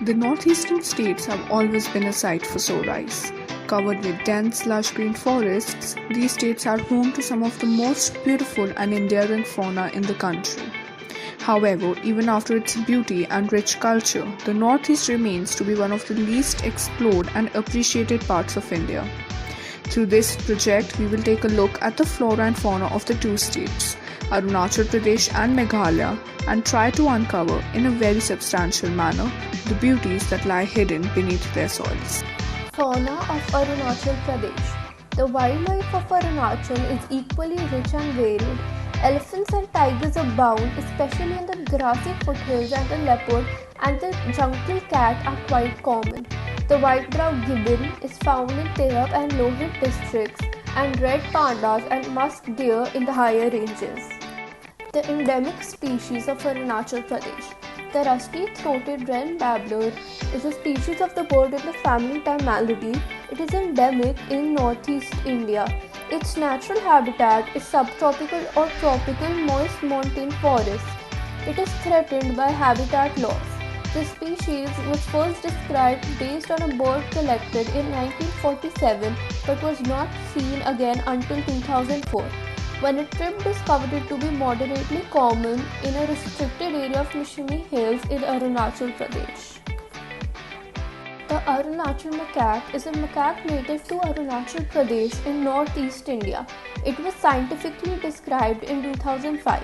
The northeastern states have always been a sight for soar eyes. Covered with dense, lush green forests, these states are home to some of the most beautiful and enduring fauna in the country. However, even after its beauty and rich culture, the Northeast remains to be one of the least explored and appreciated parts of India. Through this project, we will take a look at the flora and fauna of the two states, Arunachal Pradesh and Meghalaya, and try to uncover, in a very substantial manner, the beauties that lie hidden beneath their soils. Fauna of Arunachal Pradesh. The wildlife of Arunachal is equally rich and varied. Elephants and tigers abound, especially in the grassy foothills, and the leopard and the jungle cat are quite common. The white-browed gibbon is found in Tirap and Lohit districts, and red pandas and musk deer in the higher ranges. The endemic species of Arunachal Pradesh. The rusty-throated wren babbler is a species of the bird in the family Timalidae. It is endemic in northeast India. Its natural habitat is subtropical or tropical moist montane forests. It is threatened by habitat loss. The species was first described based on a bird collected in 1947 but was not seen again until 2004, when a trip discovered it to be moderately common in a restricted area of Mishimi Hills in Arunachal Pradesh. The Arunachal macaque is a macaque native to Arunachal Pradesh in northeast India. It was scientifically described in 2005.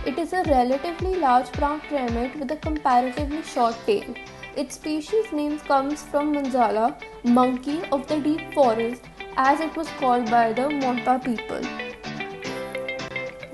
It is a relatively large brown primate with a comparatively short tail. Its species name comes from Manjala, monkey of the deep forest, as it was called by the Monta people.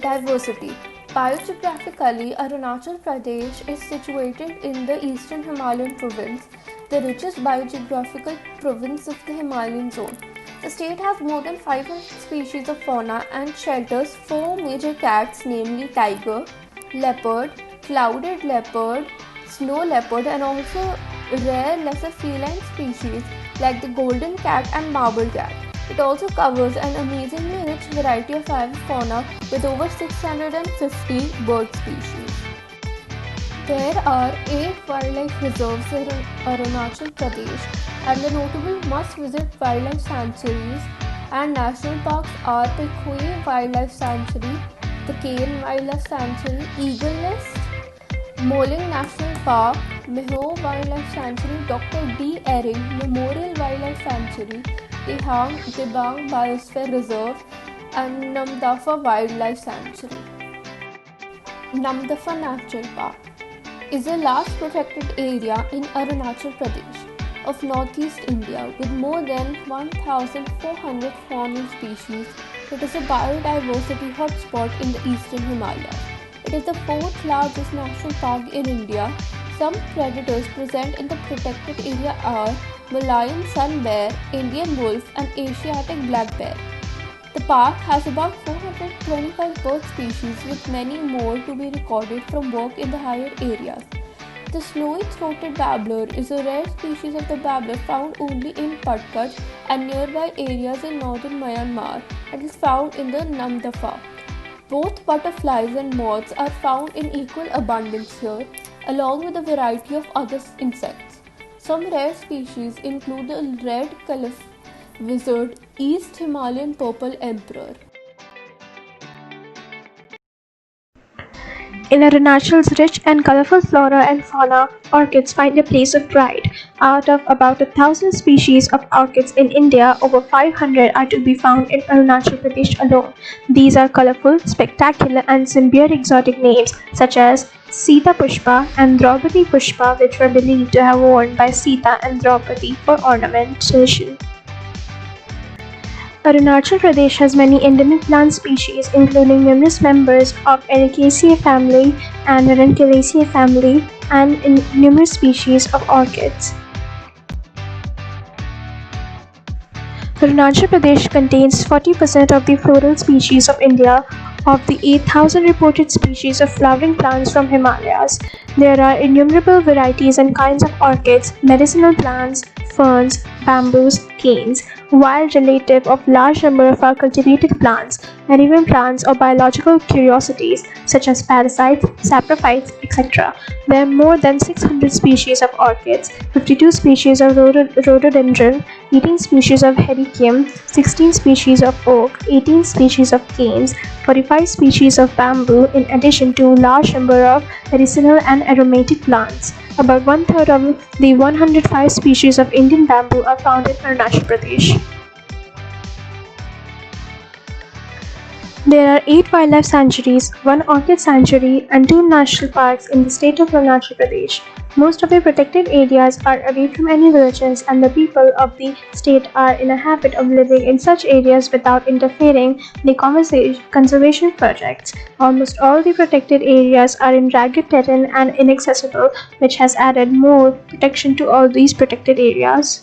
Diversity. Biogeographically, Arunachal Pradesh is situated in the eastern Himalayan province, the richest biogeographical province of the Himalayan zone. The state has more than 500 species of fauna and shelters 4 major cats, namely tiger, leopard, clouded leopard, snow leopard, and also rare lesser feline species like the golden cat and marble cat. It also covers an amazingly rich variety of fauna with over 650 bird species. There are 8 wildlife reserves in Arunachal Pradesh, and the notable must-visit wildlife sanctuaries and national parks are the Khoi Wildlife Sanctuary, the Cairn Wildlife Sanctuary, Eagle Nest, Moling National Park, Meho Wildlife Sanctuary, Dr. D. Ehring Memorial Wildlife Sanctuary, Dihang Dibang Biosphere Reserve, and Namdapha Wildlife Sanctuary. Namdapha Natural Park is a large protected area in Arunachal Pradesh of northeast India with more than 1,400 faunal species. It is a biodiversity hotspot in the eastern Himalayas. It is the 4th largest national park in India. Some predators present in the protected area are Malayan sun bear, Indian wolf, and Asiatic black bear. The park has about 425 bird species with many more to be recorded from work in the higher areas. The snowy-throated babbler is a rare species of the babbler found only in Patkach and nearby areas in northern Myanmar and is found in the Namdapha. Both butterflies and moths are found in equal abundance here, along with a variety of other insects. Some rare species include the red caliph lizard, East Himalayan purple emperor. In Arunachal's rich and colorful flora and fauna, orchids find a place of pride. Out of about 1,000 species of orchids in India, over 500 are to be found in Arunachal Pradesh alone. These are colorful, spectacular, and symbiotic exotic names such as Sita Pushpa and Draupadi Pushpa, which were believed to have worn by Sita and Draupadi for ornamentation. Arunachal Pradesh has many endemic plant species, including numerous members of Ericaceae family and Ranunculaceae family, and numerous species of orchids. Arunachal Pradesh contains 40% of the floral species of India. Of the 8,000 reported species of flowering plants from Himalayas, there are innumerable varieties and kinds of orchids, medicinal plants, ferns, bamboos, canes, wild relative of large number of our cultivated plants, and even plants or biological curiosities such as parasites, saprophytes, etc. There are more than 600 species of orchids, 52 species of rhododendron, 18 species of hedychium, 16 species of oak, 18 species of canes, 45 species of bamboo, in addition to a large number of medicinal and aromatic plants. About one third of the 105 species of Indian bamboo are found in Arunachal Pradesh. There are 8 wildlife sanctuaries, 1 orchid sanctuary, and 2 national parks in the state of Arunachal Pradesh. Most of the protected areas are away from any villages, and the people of the state are in a habit of living in such areas without interfering in conservation projects. Almost all the protected areas are in rugged terrain and inaccessible, which has added more protection to all these protected areas.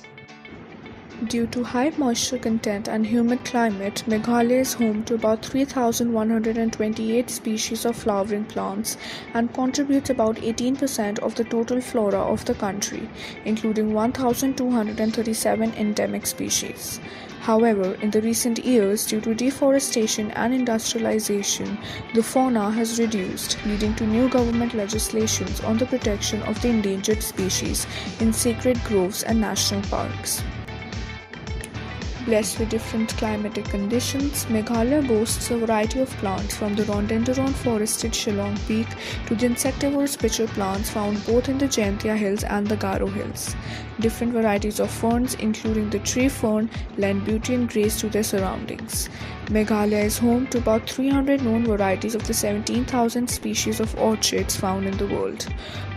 Due to high moisture content and humid climate, Meghalaya is home to about 3,128 species of flowering plants and contributes about 18% of the total flora of the country, including 1,237 endemic species. However, in the recent years, due to deforestation and industrialization, the fauna has reduced, leading to new government legislations on the protection of the endangered species in sacred groves and national parks. Blessed with different climatic conditions, Meghalaya boasts a variety of plants from the rhododendron forested Shillong Peak to the insectivorous pitcher plants found both in the Jaintia Hills and the Garo Hills. Different varieties of ferns, including the tree fern, lend beauty and grace to their surroundings. Meghalaya is home to about 300 known varieties of the 17,000 species of orchids found in the world.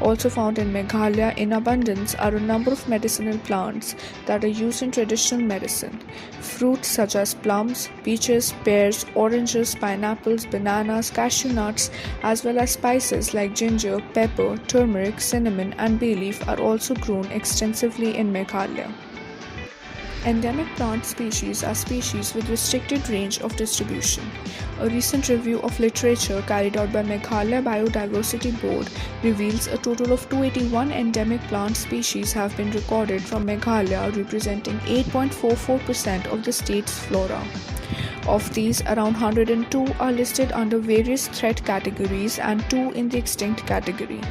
Also found in Meghalaya in abundance are a number of medicinal plants that are used in traditional medicine. Fruits such as plums, peaches, pears, oranges, pineapples, bananas, cashew nuts, as well as spices like ginger, pepper, turmeric, cinnamon, and bay leaf are also grown extensively in Meghalaya. Endemic plant species are species with restricted range of distribution. A recent review of literature carried out by Meghalaya Biodiversity Board reveals a total of 281 endemic plant species have been recorded from Meghalaya, representing 8.44% of the state's flora. Of these, around 102 are listed under various threat categories and 2 in the extinct category.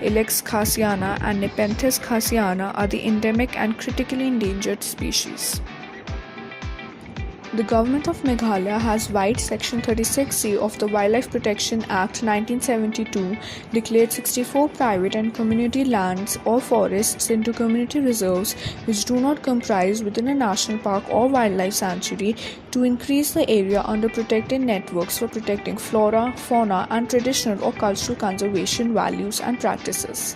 Ilex khasiana and Nepenthes khasiana are the endemic and critically endangered species. The Government of Meghalaya has vide Section 36C of the Wildlife Protection Act 1972 declared 64 private and community lands or forests into community reserves which do not comprise within a national park or wildlife sanctuary to increase the area under protected networks for protecting flora, fauna and traditional or cultural conservation values and practices.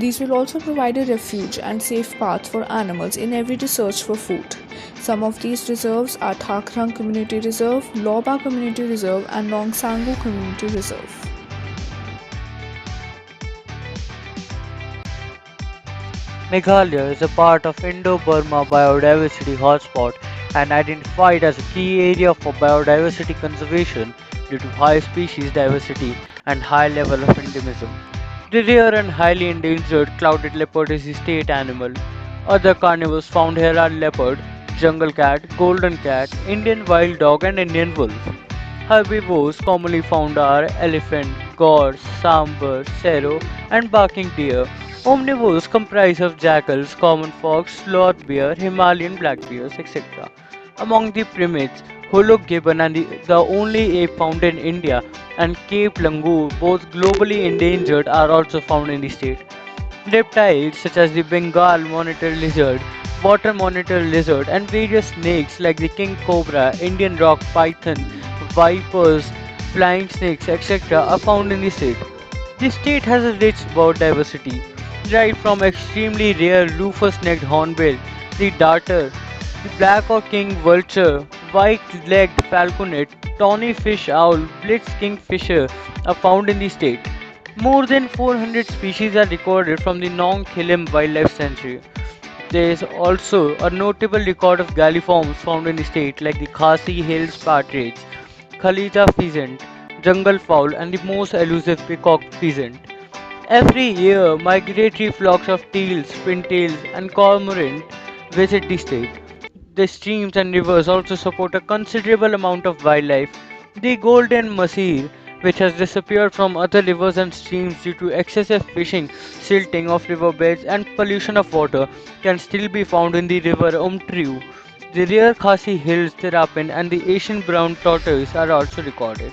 These will also provide a refuge and safe path for animals in everyday search for food. Some of these reserves are Thakrang Community Reserve, Loba Community Reserve and Nongsangu Community Reserve. Meghalaya is a part of Indo-Burma Biodiversity Hotspot and identified as a key area for biodiversity conservation due to high species diversity and high level of endemism. The rare and highly endangered clouded leopard is the state animal. Other carnivores found here are leopard, jungle cat, golden cat, Indian wild dog and Indian wolf. Herbivores commonly found are elephant, gorse, sambar, serow and barking deer. Omnivores comprise of jackals, common fox, sloth bear, Himalayan black bears, etc. Among the primates, Hollow gibbon and the only ape found in India and Cape langur, both globally endangered, are also found in the state. Reptiles such as the Bengal monitor lizard, water monitor lizard and various snakes like the king cobra, Indian rock python, vipers, flying snakes, etc. are found in the state. The state has a rich bird diversity, right from extremely rare rufous-necked hornbill, the darter, the black or king vulture, white-legged falconet, tawny fish owl, blitz kingfisher are found in the state. More than 400 species are recorded from the Nong Khilim Wildlife Sanctuary. There is also a notable record of galliforms found in the state like the Khasi Hills partridge, Khalija pheasant, jungle fowl and the most elusive peacock pheasant. Every year, migratory flocks of teals, pintails and cormorant visit the state. The streams and rivers also support a considerable amount of wildlife. The golden mahseer, which has disappeared from other rivers and streams due to excessive fishing, silting of riverbeds, and pollution of water, can still be found in the river Umtriu. The rare Khasi Hills terrapin and the Asian brown tortoise are also recorded.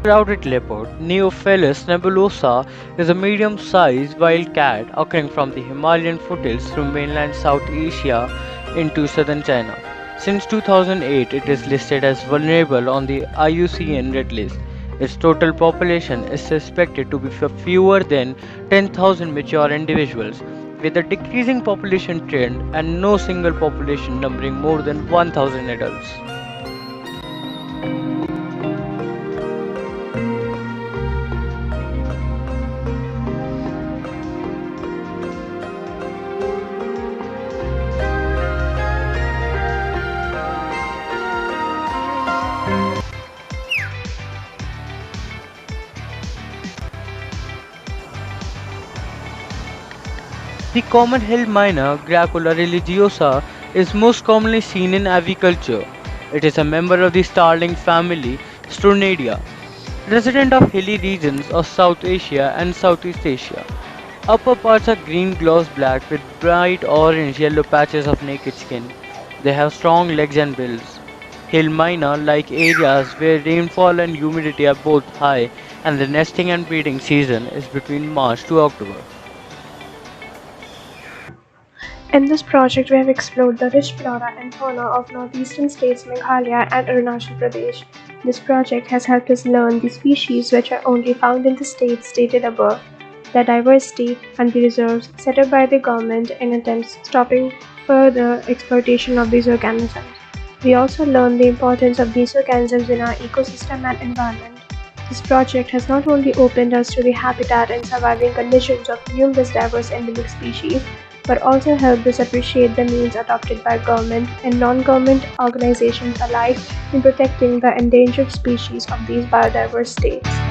Shrouded leopard, Neophilus nebulosa, is a medium-sized wild cat occurring from the Himalayan foothills through mainland South Asia into southern China. Since 2008, it is listed as vulnerable on the IUCN Red List. Its total population is suspected to be fewer than 10,000 mature individuals, with a decreasing population trend and no single population numbering more than 1,000 adults. The common-hilled myna, Gracula religiosa, is most commonly seen in aviculture. It is a member of the starling family Stronidae, resident of hilly regions of South Asia and Southeast Asia. Upper parts are green gloss black with bright orange yellow patches of naked skin. They have strong legs and bills. Hill myna like areas where rainfall and humidity are both high, and the nesting and breeding season is between March to October. In this project, we have explored the rich flora and fauna of northeastern states Meghalaya and Arunachal Pradesh. This project has helped us learn the species which are only found in the states stated above, the diversity, and the reserves set up by the government in attempts stopping further exploitation of these organisms. We also learned the importance of these organisms in our ecosystem and environment. This project has not only opened us to the habitat and surviving conditions of numerous diverse endemic species, but also helped us appreciate the means adopted by government and non-government organizations alike in protecting the endangered species of these biodiverse states.